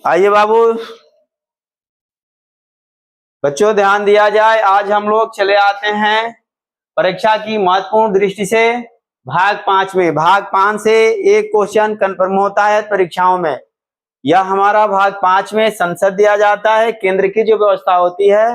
आइए बाबू बच्चों, ध्यान दिया जाए। आज हम लोग चले आते हैं परीक्षा की महत्वपूर्ण दृष्टि से भाग 5 में। भाग 5 से एक क्वेश्चन कन्फर्म होता है परीक्षाओं में। यह हमारा भाग 5 में संसद दिया जाता है, केंद्र की जो व्यवस्था होती है,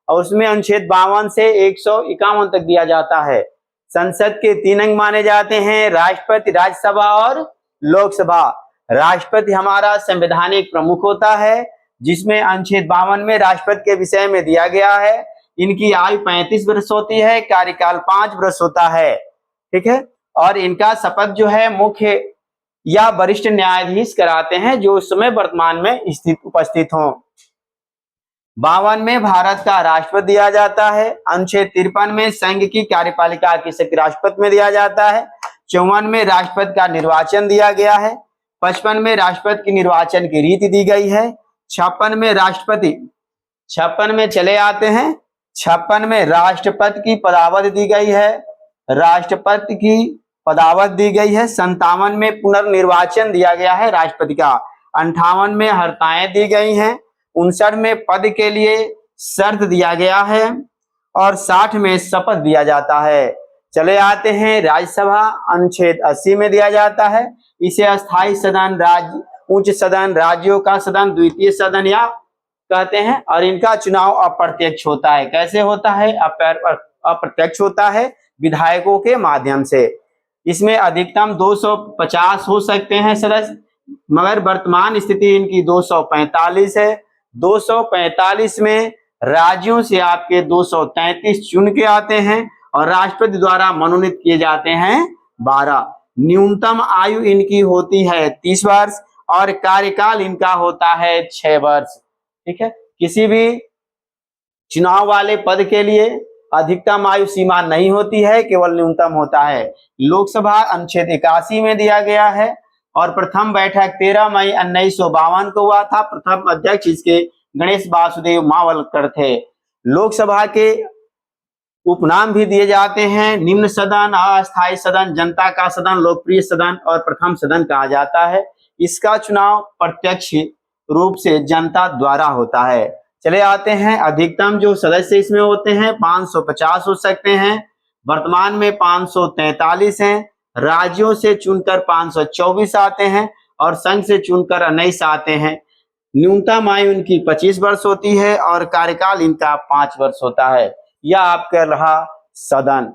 और उसमें अनुच्छेद 52 से 151 तक दिया जाता है। संसद के 3 अंग माने जाते हैं, राष्ट्रपति, राज्यसभा और लोकसभा। राष्ट्रपति हमारा संवैधानिक प्रमुख होता है, जिसमें अनुच्छेद 52 में राष्ट्रपति के विषय में दिया गया है। इनकी आयु 35 वर्ष होती है, कार्यकाल 5 वर्ष होता है। ठीक है। और इनका शपथ जो है मुख्य या वरिष्ठ न्यायाधीश कराते हैं, जो उस समय वर्तमान में उपस्थित हों। 52 में भारत का राष्ट्रपति दिया जाता है। अनुच्छेद 53 में संघ की कार्यपालिका किसी राष्ट्रपति में दिया जाता है। 54 में राष्ट्रपति का निर्वाचन दिया गया है। 55 में राष्ट्रपति की निर्वाचन की रीति दी गई है। 56 में राष्ट्रपति 56 में चले आते हैं। 56 में राष्ट्रपति की पदावधि दी गई है। राष्ट्रपति की पदावधि दी गई है। 57 में पुनर्निर्वाचन दिया गया है राष्ट्रपति का। 58 में हर्ताएं दी गई हैं। 59 में पद के लिए शर्त दिया गया है और 60 में शपथ दिया जाता है। चले आते हैं राज्यसभा। अनुच्छेद 80 में दिया जाता है। इसे अस्थायी सदन, राज्य, उच्च सदन, राज्यों का सदन, द्वितीय सदन या कहते हैं। और इनका चुनाव अप्रत्यक्ष होता है। कैसे होता है? अप्रत्यक्ष होता है, विधायकों के माध्यम से। इसमें अधिकतम 250 हो सकते हैं सदस्य, मगर वर्तमान स्थिति इनकी 245 है। 245 में राज्यों से आपके 233 चुन के आते हैं और राष्ट्रपति द्वारा मनोनीत किए जाते हैं 12। न्यूनतम आयु इनकी होती है 30 वर्ष और कार्यकाल इनका होता है 6 वर्ष। ठीक है। किसी भी चुनाव वाले पद के लिए अधिकतम आयु सीमा नहीं होती है, केवल न्यूनतम होता है। लोकसभा अनुच्छेद 81 में दिया गया है और प्रथम बैठक 13 मई 1952 को हुआ था। प्रथम अध्यक्ष इसके गणेश वासुदेव मावलकर थे। लोकसभा के उपनाम भी दिए जाते हैं, निम्न सदन, अस्थायी सदन, जनता का सदन, लोकप्रिय सदन और प्रथम सदन कहा जाता है। इसका चुनाव प्रत्यक्ष रूप से जनता द्वारा होता है। चले आते हैं, अधिकतम जो सदस्य इसमें होते हैं 550 हो सकते हैं। वर्तमान में 543 हैं। राज्यों से चुनकर 524 आते हैं और संघ से चुनकर 19 आते हैं। न्यूनतम आयु इनकी 25 वर्ष होती है और कार्यकाल इनका 5 वर्ष होता है। यह आपका रहा सदन।